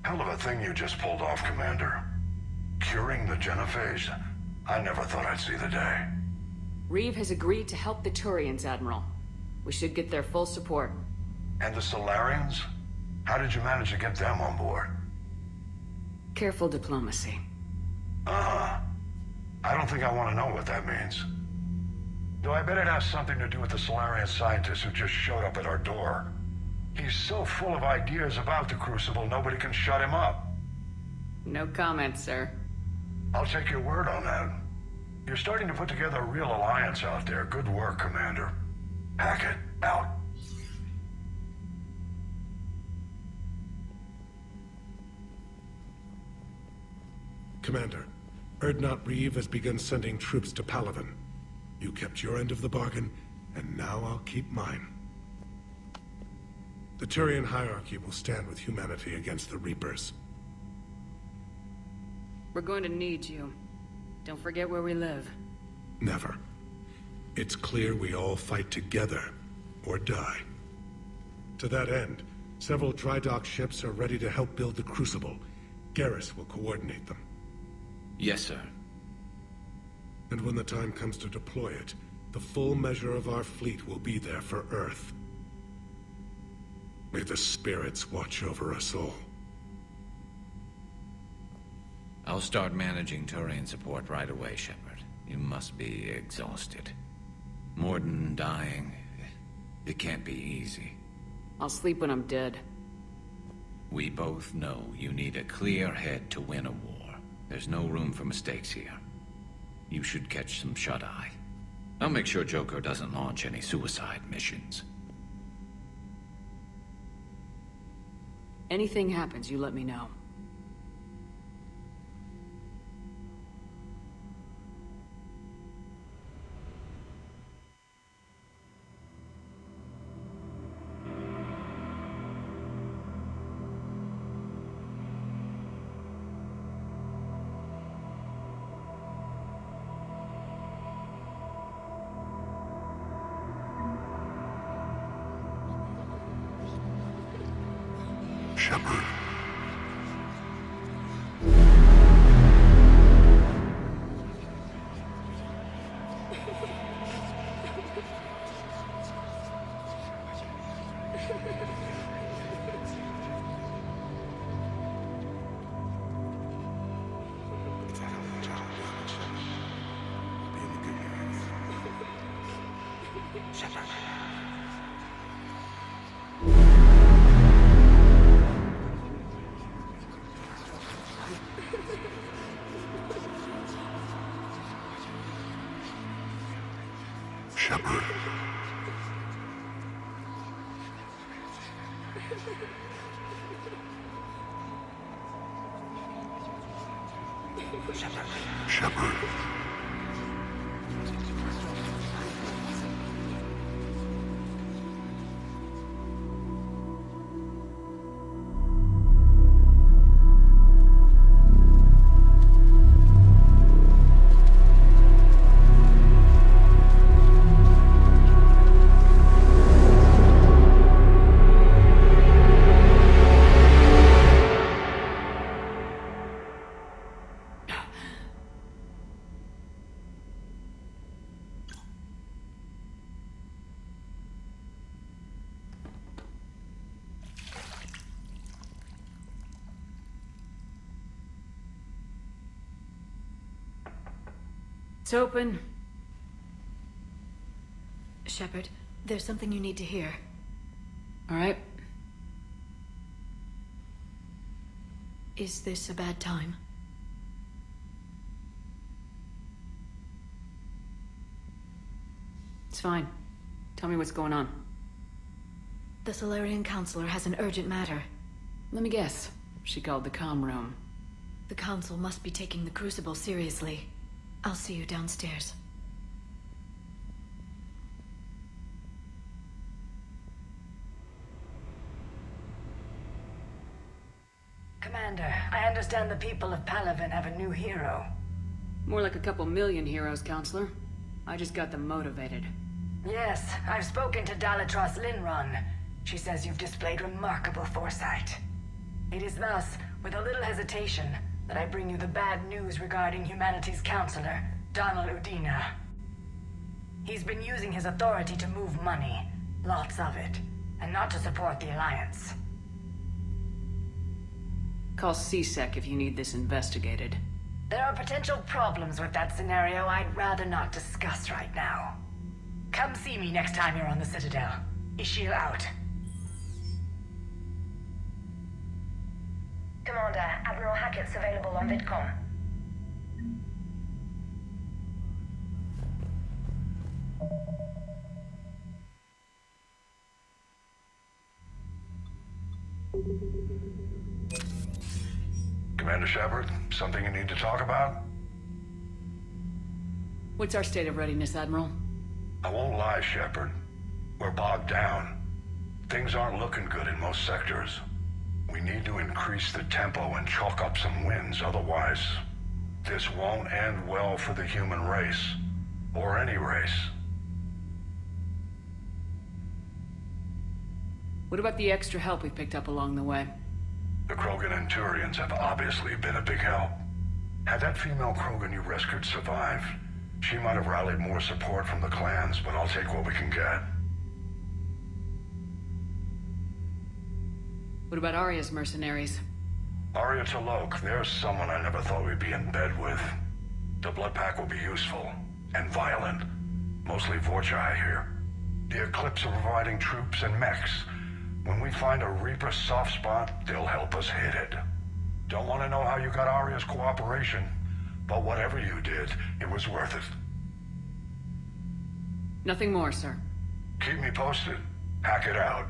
Hell of a thing you just pulled off, Commander. Curing the genophage? I never thought I'd see the day. Reeve has agreed to help the Turians, Admiral. We should get their full support. And the Solarians? How did you manage to get them on board? Careful diplomacy. Uh-huh. I don't think I want to know what that means. Though I bet it has something to do with the Solarian scientist who just showed up at our door. He's so full of ideas about the Crucible, nobody can shut him up. No comment, sir. I'll take your word on that. You're starting to put together a real alliance out there. Good work, Commander. Hackett, out. Commander, Erdnot Reeve has begun sending troops to Palaven. You kept your end of the bargain, and now I'll keep mine. The Turian hierarchy will stand with humanity against the Reapers. We're going to need you. Don't forget where we live. Never. It's clear we all fight together, or die. To that end, several dry dock ships are ready to help build the Crucible. Garrus will coordinate them. Yes, sir. And when the time comes to deploy it, the full measure of our fleet will be there for Earth. May the spirits watch over us all. I'll start managing Turian support right away, Shepard. You must be exhausted. Mordin dying, it can't be easy. I'll sleep when I'm dead. We both know you need a clear head to win a war. There's no room for mistakes here. You should catch some shut-eye. I'll make sure Joker doesn't launch any suicide missions. Anything happens, you let me know. Shepard. Shepard. Shepard. It's open. Shepard, there's something you need to hear. All right. Is this a bad time? It's fine. Tell me what's going on. The Solarian Counselor has an urgent matter. Let me guess. She called the comm room. The Council must be taking the Crucible seriously. I'll see you downstairs. Commander, I understand the people of Palaven have a new hero. More like a couple million heroes, Counselor. I just got them motivated. Yes, I've spoken to Dalatros Linron. She says you've displayed remarkable foresight. It is thus with a little hesitation, that I bring you the bad news regarding humanity's counselor, Donald Udina. He's been using his authority to move money, lots of it, and not to support the Alliance. Call CSEC if you need this investigated. There are potential problems with that scenario I'd rather not discuss right now. Come see me next time you're on the Citadel. Ishil out. Commander, Admiral Hackett's available on VidCom. Commander Shepard, something you need to talk about? What's our state of readiness, Admiral? I won't lie, Shepard. We're bogged down. Things aren't looking good in most sectors. We need to increase the tempo and chalk up some wins, otherwise this won't end well for the human race. Or any race. What about the extra help we picked up along the way? The Krogan and Turians have obviously been a big help. Had that female Krogan you rescued survived, she might have rallied more support from the clans, but I'll take what we can get. What about Arya's mercenaries? Arya Talok, there's someone I never thought we'd be in bed with. The Blood Pack will be useful, and violent. Mostly Vorcha here. The Eclipse are providing troops and mechs. When we find a Reaper soft spot, they'll help us hit it. Don't want to know how you got Arya's cooperation, but whatever you did, it was worth it. Nothing more, sir. Keep me posted. Hack it out.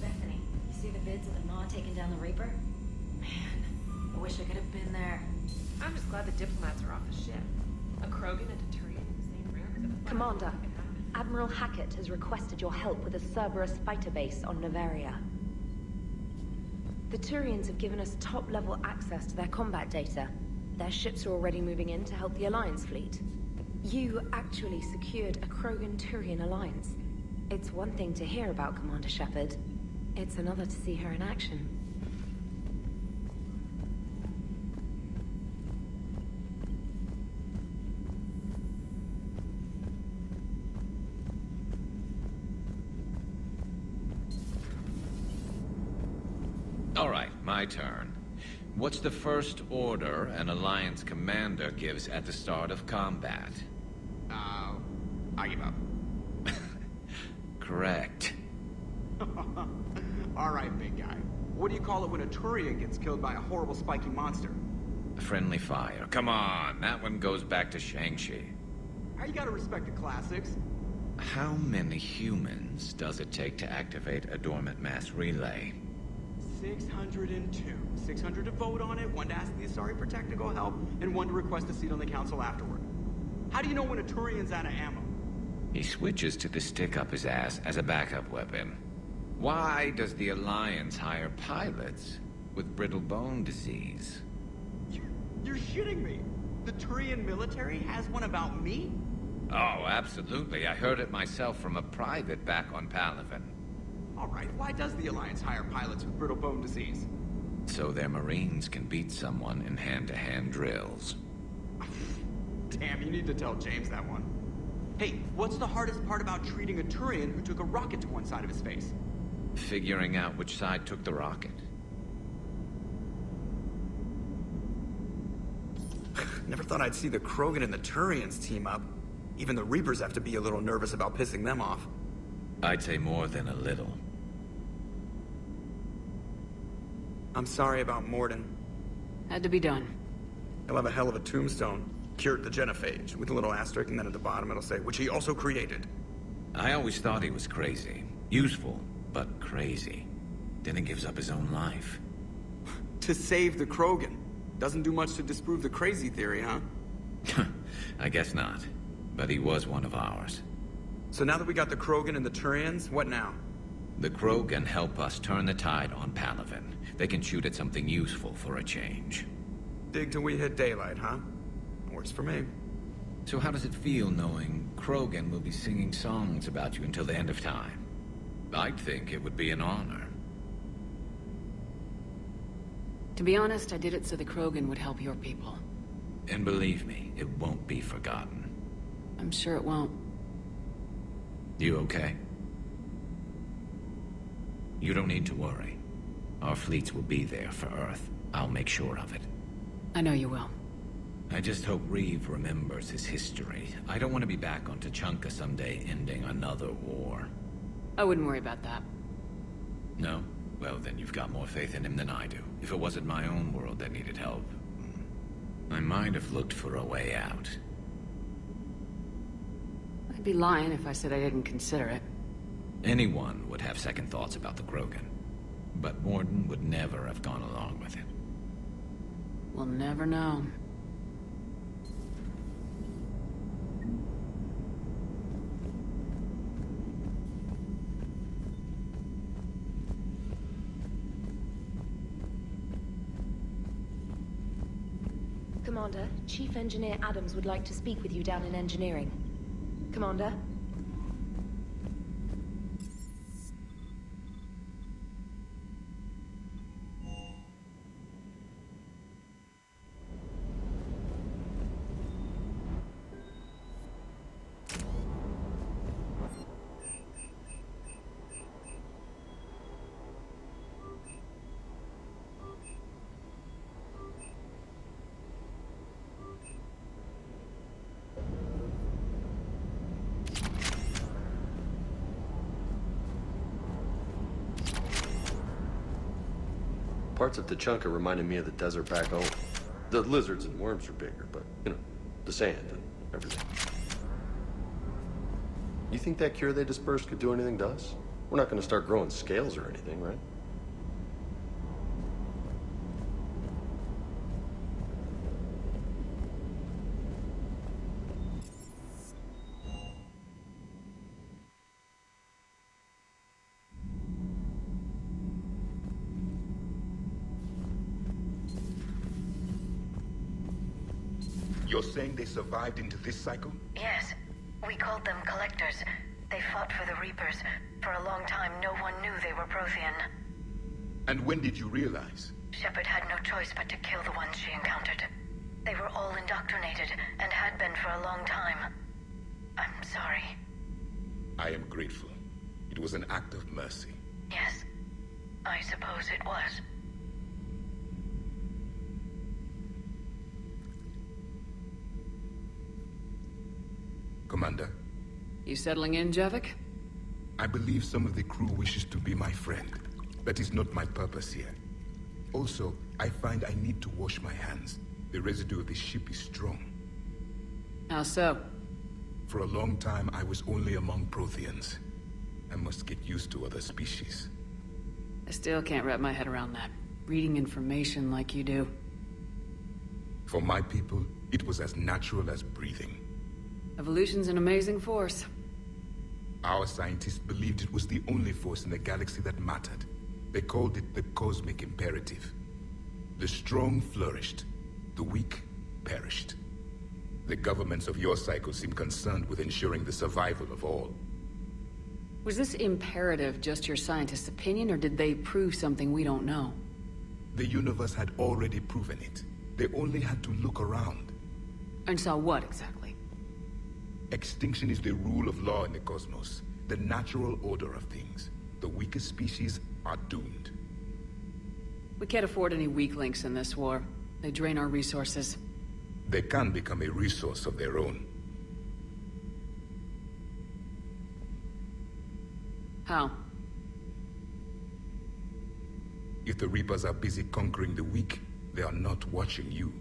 Bethany, you see the vids of the Maw taking down the Reaper? Man, I wish I could have been there. I'm just glad the diplomats are off the ship. A Krogan and a Turian in the same room? Commander, Admiral Hackett has requested your help with a Cerberus fighter base on Noveria. The Turians have given us top-level access to their combat data. Their ships are already moving in to help the Alliance fleet. You actually secured a Krogan-Turian alliance. It's one thing to hear about, Commander Shepard. It's another to see her in action. All right, my turn. What's the first order an Alliance commander gives at the start of combat? I give up. Correct. All right, big guy. What do you call it when a Turian gets killed by a horrible spiky monster? Friendly fire. Come on, that one goes back to Shang-Chi. How you gotta respect the classics? How many humans does it take to activate a dormant mass relay? 602. 600 to vote on it, 1 to ask the Asari for technical help, and 1 to request a seat on the council afterward. How do you know when a Turian's out of ammo? He switches to the stick up his ass as a backup weapon. Why does the Alliance hire pilots with brittle bone disease? You're shitting me! The Turian military has one about me? Oh, absolutely. I heard it myself from a private back on Palaven. All right, why does the Alliance hire pilots with brittle bone disease? So their Marines can beat someone in hand-to-hand drills. Damn, you need to tell James that one. Hey, what's the hardest part about treating a Turian who took a rocket to one side of his face? Figuring out which side took the rocket. Never thought I'd see the Krogan and the Turians team up. Even the Reapers have to be a little nervous about pissing them off. I'd say more than a little. I'm sorry about Mordin. Had to be done. He'll have a hell of a tombstone. Cured the genophage, with a little asterisk, and then at the bottom it'll say, which he also created. I always thought he was crazy. Useful, but crazy. Then he gives up his own life. To save the Krogan. Doesn't do much to disprove the crazy theory, huh? I guess not. But he was one of ours. So now that we got the Krogan and the Turians, what now? The Krogan help us turn the tide on Palaven. They can shoot at something useful for a change. Dig till we hit daylight, huh? Works for me. So how does it feel knowing Krogan will be singing songs about you until the end of time? I'd think it would be an honor. To be honest, I did it so the Krogan would help your people. And believe me, it won't be forgotten. I'm sure it won't. You okay? You don't need to worry. Our fleets will be there for Earth. I'll make sure of it. I know you will. I just hope Reeve remembers his history. I don't want to be back on Tuchanka someday ending another war. I wouldn't worry about that. No? Well, then you've got more faith in him than I do. If it wasn't my own world that needed help, I might have looked for a way out. I'd be lying if I said I didn't consider it. Anyone would have second thoughts about the Krogan. But Mordin would never have gone along with it. We'll never know. Commander, Chief Engineer Adams would like to speak with you down in engineering. Commander? Parts of Tuchanka reminded me of the desert back home. The lizards and worms are bigger, but, you know, the sand and everything. You think that cure they dispersed could do anything to us? We're not going to start growing scales or anything, right? You're saying they survived into this cycle? Yes. We called them Collectors. They fought for the Reapers. For a long time, no one knew they were Prothean. And when did you realize? Shepard had no choice but to kill the ones she encountered. They were all indoctrinated, and had been for a long time. I'm sorry. I am grateful. It was an act of mercy. Yes. I suppose it was. Commander, You settling in, Javik? I believe some of the crew wishes to be my friend. That is not my purpose here. Also, I find I need to wash my hands. The residue of the ship is strong. How so? For a long time, I was only among Protheans. I must get used to other species. I still can't wrap my head around that. Reading information like you do. For my people, it was as natural as breathing. Evolution's an amazing force. Our scientists believed it was the only force in the galaxy that mattered. They called it the cosmic imperative. The strong flourished, the weak perished. The governments of your cycle seem concerned with ensuring the survival of all. Was this imperative just your scientists' opinion, or did they prove something we don't know? The universe had already proven it. They only had to look around. And saw what, exactly? Extinction is the rule of law in the cosmos, the natural order of things. The weakest species are doomed. We can't afford any weak links in this war. They drain our resources. They can become a resource of their own. How? If the Reapers are busy conquering the weak, they are not watching you.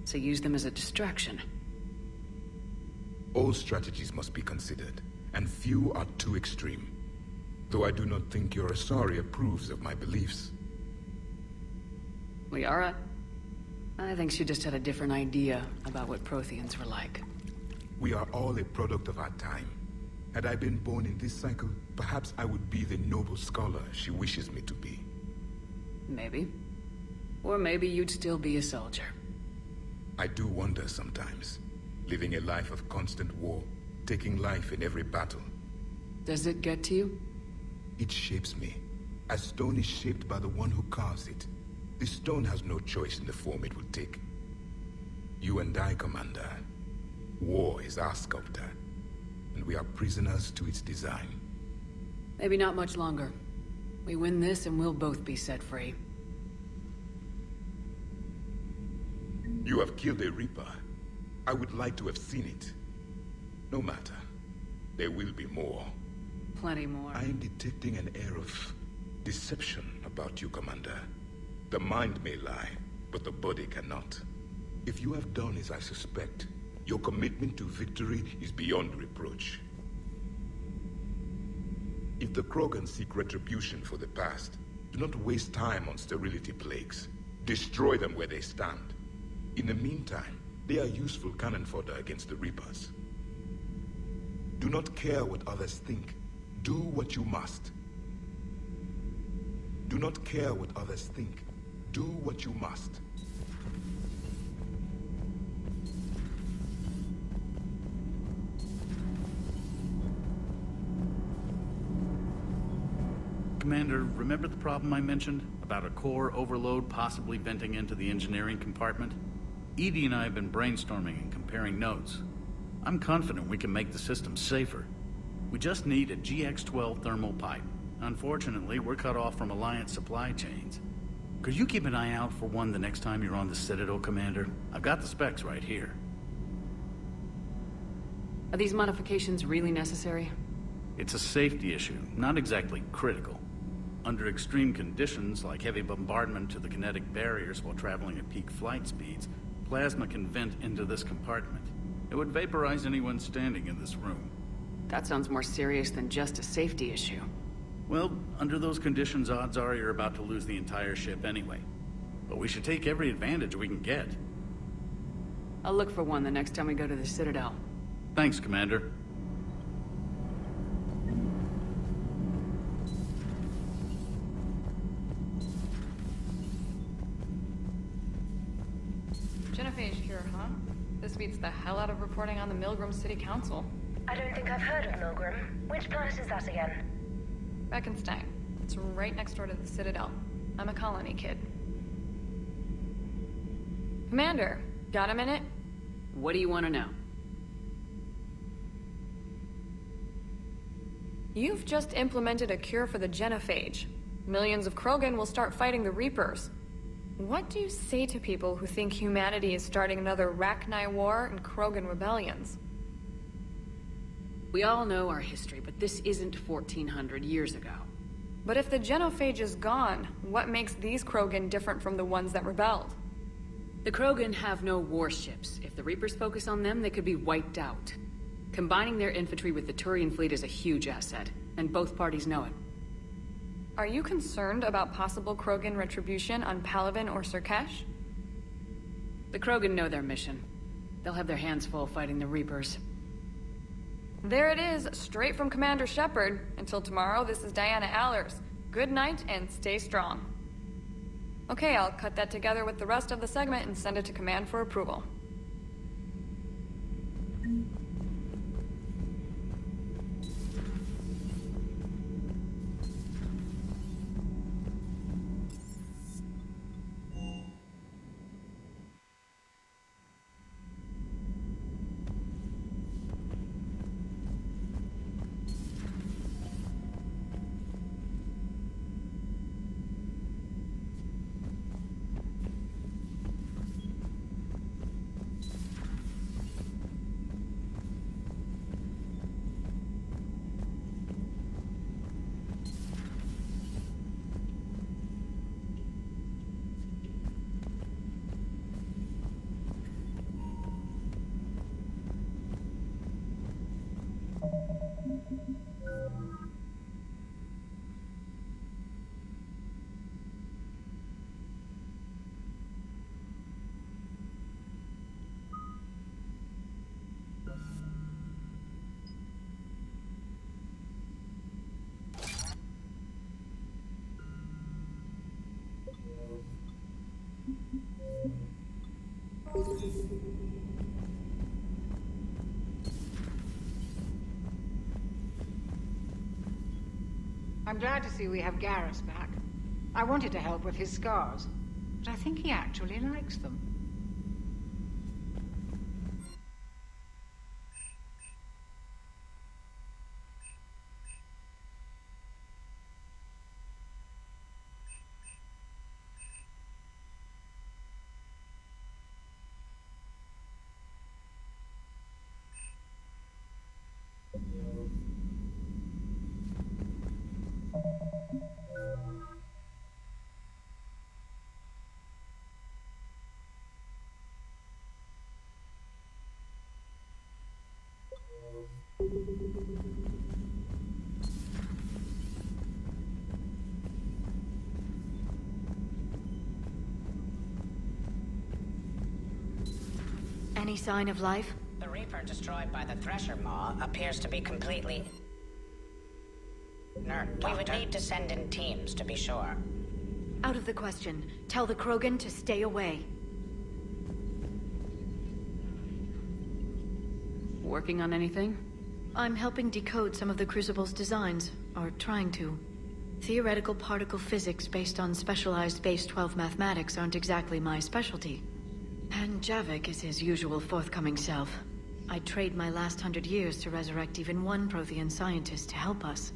So use them as a distraction. All strategies must be considered, and few are too extreme. Though I do not think your Asari approves of my beliefs. Liara? I think she just had a different idea about what Protheans were like. We are all a product of our time. Had I been born in this cycle, perhaps I would be the noble scholar she wishes me to be. Maybe. Or maybe you'd still be a soldier. I do wonder sometimes, living a life of constant war, taking life in every battle. Does it get to you? It shapes me, as stone is shaped by the one who carves it. The stone has no choice in the form it will take. You and I, Commander. War is our sculptor, and we are prisoners to its design. Maybe not much longer. We win this and we'll both be set free. You have killed a Reaper. I would like to have seen it. No matter. There will be more. Plenty more. I am detecting an air of deception about you, Commander. The mind may lie, but the body cannot. If you have done as I suspect, your commitment to victory is beyond reproach. If the Krogan seek retribution for the past, do not waste time on sterility plagues. Destroy them where they stand. In the meantime, they are useful cannon fodder against the Reapers. Do not care what others think. Do what you must. Do not care what others think. Do what you must. Commander, remember the problem I mentioned? About a core overload possibly venting into the engineering compartment? Edie and I have been brainstorming and comparing notes. I'm confident we can make the system safer. We just need a GX-12 thermal pipe. Unfortunately, we're cut off from Alliance supply chains. Could you keep an eye out for one the next time you're on the Citadel, Commander? I've got the specs right here. Are these modifications really necessary? It's a safety issue, not exactly critical. Under extreme conditions, like heavy bombardment to the kinetic barriers while traveling at peak flight speeds, plasma can vent into this compartment. It would vaporize anyone standing in this room. That sounds more serious than just a safety issue. Well, under those conditions, odds are you're about to lose the entire ship anyway. But we should take every advantage we can get. I'll look for one the next time we go to the Citadel. Thanks, Commander. Genophage here, huh? This beats the hell out of reporting on the Milgram City Council. I don't think I've heard of Milgram. Which planet is that again? Beckenstein. It's right next door to the Citadel. I'm a colony kid. Commander, got a minute? What do you want to know? You've just implemented a cure for the genophage. Millions of Krogan will start fighting the Reapers. What do you say to people who think humanity is starting another Rachni War and Krogan rebellions? We all know our history, but this isn't 1400 years ago. But if the genophage is gone, what makes these Krogan different from the ones that rebelled? The Krogan have no warships. If the Reapers focus on them, they could be wiped out. Combining their infantry with the Turian fleet is a huge asset, and both parties know it. Are you concerned about possible Krogan retribution on Palaven or Surkesh? The Krogan know their mission. They'll have their hands full fighting the Reapers. There it is, straight from Commander Shepard. Until tomorrow, this is Diana Allers. Good night and stay strong. Okay, I'll cut that together with the rest of the segment and send it to Command for approval. I'm glad to see we have Garrus back. I wanted to help with his scars, but I think he actually likes them. Any sign of life? The Reaper destroyed by the Thresher Maw appears to be completely inert, Doctor. We would need to send in teams to be sure. Out of the question. Tell the Krogan to stay away. Working on anything? I'm helping decode some of the Crucible's designs, or trying to. Theoretical particle physics based on specialized Base 12 mathematics aren't exactly my specialty. And Javik is his usual forthcoming self. I'd trade my last 100 years to resurrect even one Prothean scientist to help us.